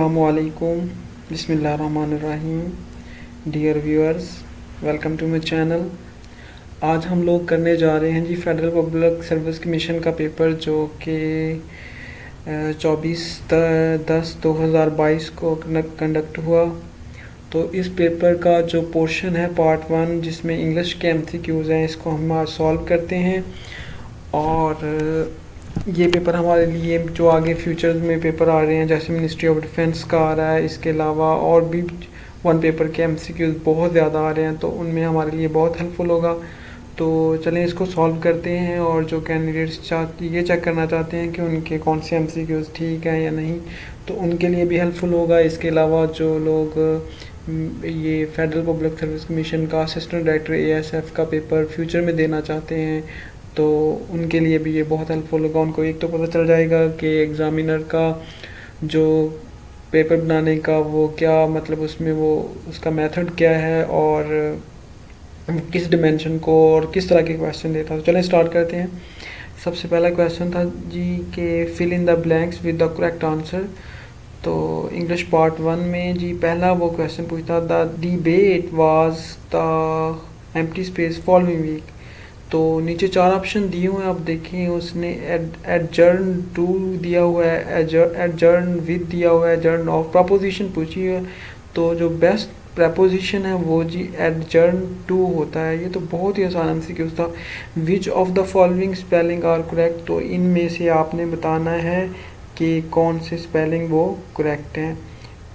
Assalamualaikum. बिस्मिल्लाहिर्रहमानिर्रहीम. Dear viewers, welcome to my channel. आज हम लोग करने जा रहे हैं जी फेडरल पब्लिक सर्विस कमीशन का पेपर, जो कि 24/10/2022 को कंडक्ट हुआ. तो इस पेपर का जो पोर्शन है पार्ट 1, जिसमें इंग्लिश के MCQs हैं, इसको हम आज सॉल्व करते हैं. और ये पेपर हमारे लिए जो आगे फ्यूचर में पेपर आ रहे हैं, जैसे मिनिस्ट्री ऑफ डिफेंस का आ रहा है, इसके अलावा और भी वन पेपर के MCQs बहुत ज़्यादा आ रहे हैं, तो उनमें हमारे लिए बहुत हेल्पफुल होगा. तो चलें इसको सॉल्व करते हैं. और जो कैंडिडेट्स ये चेक करना चाहते हैं कि उनके कौन से MCQs ठीक हैं या नहीं, तो उनके लिए भी हेल्पफुल होगा. इसके अलावा जो लोग ये फेडरल पब्लिक सर्विस कमीशन का असिस्टेंट डायरेक्टर ASF का पेपर फ्यूचर में देना चाहते हैं, तो उनके लिए भी ये बहुत हेल्पफुल होगा. उनको एक तो पता चल जाएगा कि एग्ज़ामिनर का जो पेपर बनाने का वो क्या, मतलब उसमें वो उसका मेथड क्या है और किस डिमेंशन को और किस तरह के क्वेश्चन देता है. तो चलें स्टार्ट करते हैं. सबसे पहला क्वेश्चन था जी कि fill in the blanks with the correct answer. तो इंग्लिश पार्ट 1 में जी पहला वो क्वेश्चन पूछता, the debate was the empty space following week. तो नीचे 4 ऑप्शन दिए हुए हैं, आप देखें. उसने एडजर्न टू दिया हुआ है, एडजर्न विद दिया हुआ है, एडजर्न ऑफ. प्रपोजिशन पूछी है, तो जो बेस्ट प्रपोजिशन है वो जी एडजर्न टू होता है. ये तो बहुत ही आसान MCQ था. Which of the following spelling are correct. तो इनमें से आपने बताना है कि कौन से स्पेलिंग वो करेक्ट हैं.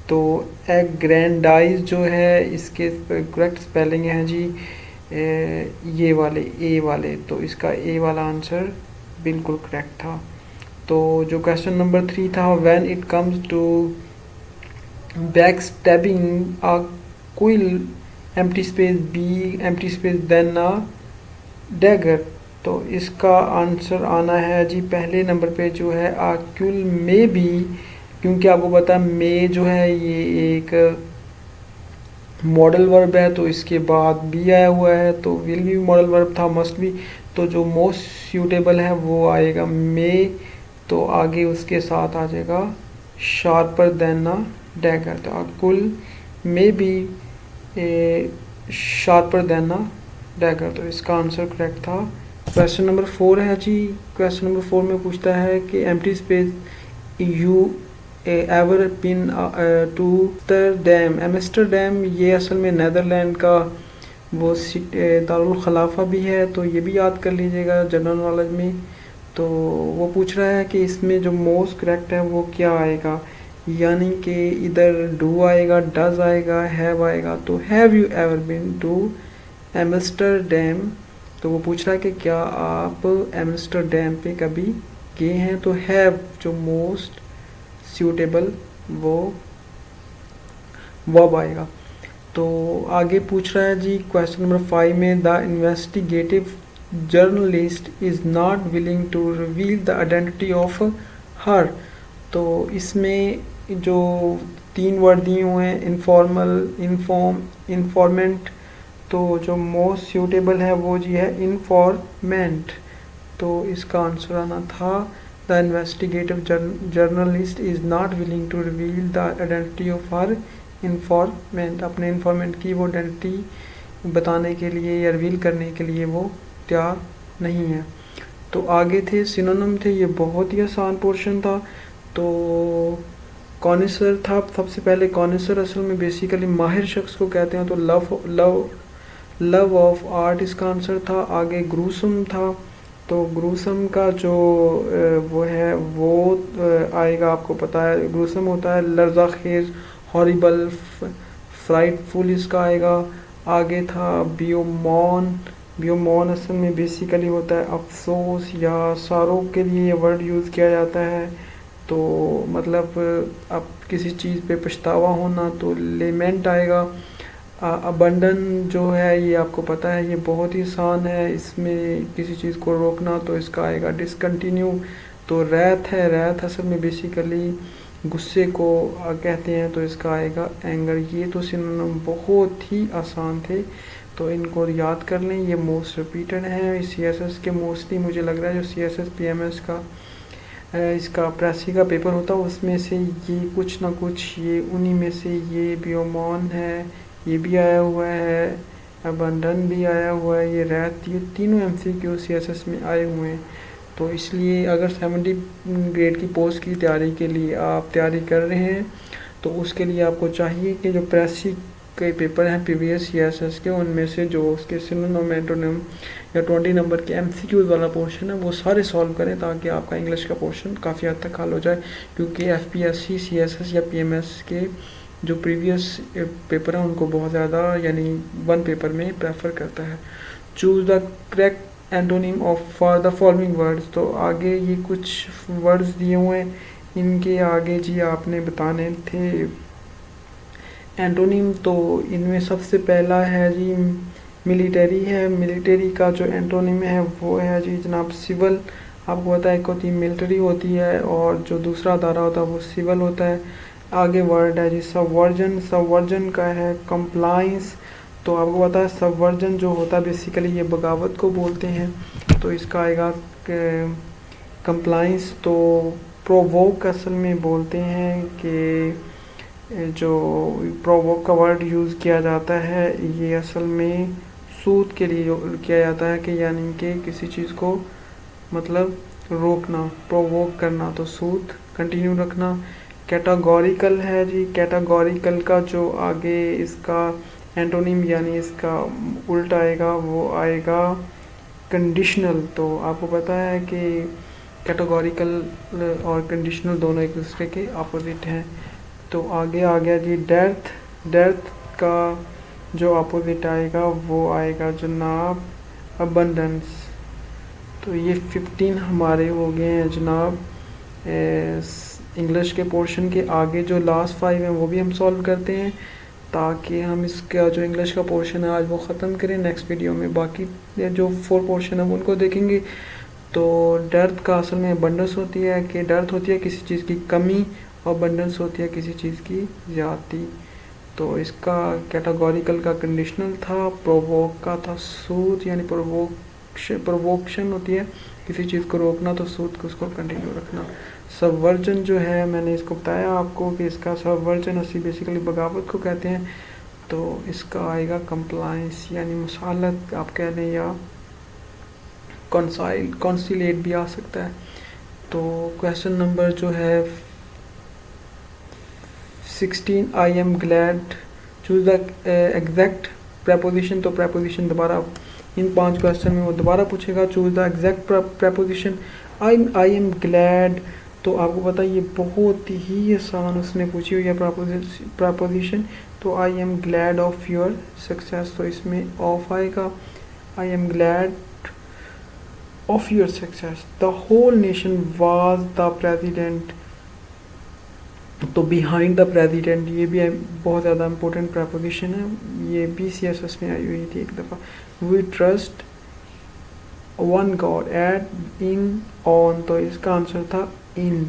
तो एग्रैंडाइज जो है, इसके करेक्ट स्पेलिंग है जी ये वाले ए वाले. तो इसका ए वाला आंसर बिल्कुल करेक्ट था. तो जो क्वेश्चन नंबर 3 था, when it comes to back stabbing a quill empty space B empty space then a dagger. तो इसका आंसर आना है जी पहले नंबर पे जो है अ क्विल में बी, क्योंकि आपको पता है मे जो है ये एक मॉडल वर्ब है, तो इसके बाद बी आया हुआ है, तो विल भी मॉडल वर्ब था, मस्ट भी. तो जो मोस्ट सूटेबल है वो आएगा मे. तो आगे उसके साथ आ जाएगा शार्पर देन अ डैगर. तो quill may be sharper than a dagger. तो इसका आंसर करेक्ट था. क्वेश्चन नंबर 4 है जी. क्वेश्चन नंबर 4 में पूछता है कि empty space you ever been to Amsterdam. Amsterdam ये असल में नेदरलैंड का वो दारुल खलाफा भी है, तो ये भी याद कर लीजिएगा जनरल नॉलेज में. तो वो पूछ रहा है कि इसमें जो मोस्ट करेक्ट है वो क्या आएगा, यानी कि इधर डू आएगा, डज आएगा, हैव आएगा. तो have you ever been to Amsterdam. तो वो पूछ रहा है कि क्या आप एम्स्टरडैम पे कभी गए हैं. तो हैव जो मोस्ट सूटेबल वो वर्ब आएगा. तो आगे पूछ रहा है जी क्वेश्चन नंबर 5 में, the investigative journalist is not willing to reveal the identity of her. तो इसमें जो 3 वर्ड दिए हुए हैं, इनफॉर्मल, इनफॉर्म, इन्फॉर्मेंट. तो जो मोस्ट सूटेबल है वो जी है इन्फॉर्मेंट. तो इसका आंसर आना था the investigative journalist is not willing to reveal the identity of her informant. अपने इन्फॉर्मेंट की वो आइडेंटिटी बताने के लिए या रिवील करने के लिए वो तैयार नहीं है. तो आगे थे सिनोनिम थे, ये बहुत ही आसान पोर्शन था. तो कॉनिसर था. सबसे पहले कॉनिसर असल में बेसिकली माहिर शख्स को कहते हैं. तो लव ऑफ आर्ट इसका आंसर था. आगे ग्रूसम था. तो ग्रूसम का जो वो है वो आएगा, आपको पता है ग्रूसम होता है लर्ज़ाखेज़, हॉरिबल, फ्राइटफुल, इसका आएगा. आगे था बियोमॉन. बियोमॉन असल में बेसिकली होता है अफसोस या सारों के लिए ये वर्ड यूज़ किया जाता है. तो मतलब अब किसी चीज़ पे पछतावा होना, तो लेमेंट आएगा. अबंडन जो है ये आपको पता है ये बहुत ही आसान है, इसमें किसी चीज़ को रोकना, तो इसका आएगा डिसकंटिन्यू. तो रैथ है, रैथ असल में बेसिकली गुस्से को कहते हैं, तो इसका आएगा एंगर. ये तो सिनोनिम बहुत ही आसान थे, तो इनको याद कर लें. ये मोस्ट रिपीटेड हैं CSS के. मोस्टली मुझे लग रहा है जो CSS PMS का इसका प्रेसी का पेपर होता है, उसमें से ये कुछ ना कुछ, ये उन्हीं में से ये बियोमॉन है, ये भी आया हुआ है, अबंडन भी आया हुआ है, ये रैत, ये तीनों MCQ CSS में आए हुए हैं। तो इसलिए अगर 70 ग्रेड की पोस्ट की तैयारी के लिए आप तैयारी कर रहे हैं तो उसके लिए आपको चाहिए कि जो प्रेसी के पेपर हैं प्रीवियस CSS के, उनमें से जो उसके सिनोनिम एंटोनिम या 20 नंबर के MCQs वाला पोर्शन है वो सारे सॉल्व करें, ताकि आपका इंग्लिश का पोर्शन काफ़ी हद तक हल हो जाए। क्योंकि FPSC CSS या PMS के जो प्रीवियस पेपर हैं उनको बहुत ज़्यादा यानी वन पेपर में प्रेफर करता है। Choose the correct antonym of for the following words. तो आगे ये कुछ वर्ड्स दिए हुए हैं, इनके आगे जी आपने बताने थे एंटोनिम। तो इनमें सबसे पहला है जी मिलिट्री है। मिलिट्री का जो एंटोनिम है वो है जी जनाब सिविल। आपको पता है एक होती मिलिट्री होती है और जो दूसरा धारा होता है वो सिविल होता है। आगे वर्ड है जी सबवर्जन। सबवर्जन का है कंप्लाइंस। तो आपको पता है सबवर्जन जो होता है बेसिकली ये बगावत को बोलते हैं, तो इसका आएगा कंप्लाइंस। तो प्रोवोक असल में बोलते हैं कि जो प्रोवोक का वर्ड यूज़ किया जाता है ये असल में सूद के लिए किया जाता है, कि यानी कि किसी चीज़ को मतलब रोकना, प्रोवोक करना, तो सूद कंटिन्यू रखना। कैटेगोरिकल है जी। कैटेगोरिकल का जो आगे इसका एंटोनिम यानी इसका उल्टा आएगा वो आएगा कंडीशनल। तो आपको पता है कि कैटेगोरिकल और कंडीशनल दोनों एक दूसरे के अपोजिट हैं। तो आगे आ गया जी डेर्थ। डेर्थ का जो अपोजिट आएगा वो आएगा जनाब अबंडेंस। तो ये 15 हमारे हो गए हैं जनाब इंग्लिश के पोर्शन के। आगे जो लास्ट 5 हैं वो भी हम सॉल्व करते हैं, ताकि हम इसका जो इंग्लिश का पोर्शन है आज वो ख़त्म करें। नेक्स्ट वीडियो में बाकी जो 4 पोर्शन है उनको देखेंगे। तो डेर्थ का असल में अबंडेंस होती है, कि डेर्थ होती है किसी चीज़ की कमी और अबंडेंस होती है किसी चीज़ की ज़्यादती। तो इसका कैटेगोरिकल का कंडीशनल था, प्रोवोक का था सूद यानी प्रोवोक्शन होती है किसी चीज़ को रोकना, तो सूद को उसको कंटिन्यू रखना। सबवर्जन जो है मैंने इसको बताया आपको कि इसका सबवर्जन असली बेसिकली बगावत को कहते हैं। तो इसका आएगा कंप्लाइंस यानी मुसालत आप कह लें, या कॉन्सिलेट भी आ सकता है। तो क्वेश्चन नंबर जो है 16 आई am glad. Choose the exact preposition. तो प्रेपोजिशन दोबारा इन 5 क्वेश्चन में वो दोबारा पूछेगा। Choose the exact preposition. I am glad. तो आपको पता है ये बहुत ही आसान उसने पूछी हुई है प्रेपोजिशन। तो I am glad of your success. तो इसमें ऑफ आएगा। I am glad of your success. The whole nation was the president. तो बिहाइंड द प्रेसिडेंट ये भी बहुत ज़्यादा इंपॉर्टेंट प्रेपोजिशन है, ये भी CSS में आई हुई थी एक दफ़ा। We trust one God. At in on. तो इसका आंसर था इन।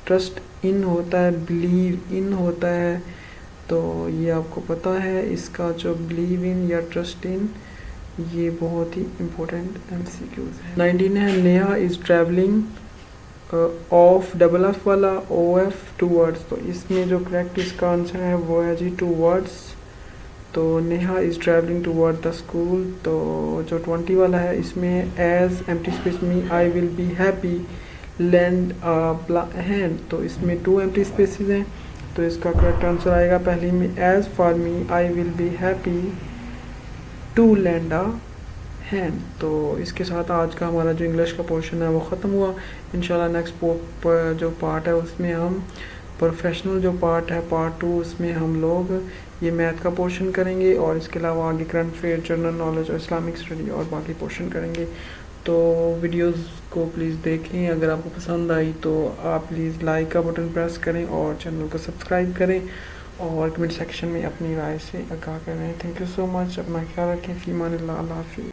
ट्रस्ट इन होता है, बिलीव इन होता है, तो ये आपको पता है। इसका जो बिलीव इन या ट्रस्ट इन ये बहुत ही इम्पोर्टेंट MCQs है। 19 है Neha is travelling of double F वाला OF टूवर्ड्स। तो इसमें जो करेक्ट इसका आंसर है वो है जी टूवर्ड्स। तो Neha is travelling toward the school. तो जो 20 वाला है इसमें as empty space me I will be happy land hand. तो इसमें 2 एम्प्टी स्पेसेस हैं, तो इसका करेक्ट आंसर आएगा पहले में as for me I will be happy to land a hand. तो इसके साथ आज का हमारा जो इंग्लिश का पोर्शन है वो ख़त्म हुआ। इंशाल्लाह नेक्स्ट जो पार्ट है उसमें हम प्रोफेशनल जो पार्ट है पार्ट 2 उसमें हम लोग ये मैथ का पोर्शन करेंगे, और इसके अलावा आगे करंट अफेयर, जनरल नॉलेज और इस्लामिक स्टडी और बाकी पोर्शन करेंगे। तो वीडियोस को प्लीज़ देखें। अगर आपको पसंद आई तो आप प्लीज़ लाइक का बटन प्रेस करें और चैनल को सब्सक्राइब करें, और कमेंट सेक्शन में अपनी राय से आगाह करें। Thank you so much. अपना ख्याल रखें। फ़ी अमानिल्लाह। अल्लाह हाफ़िज़।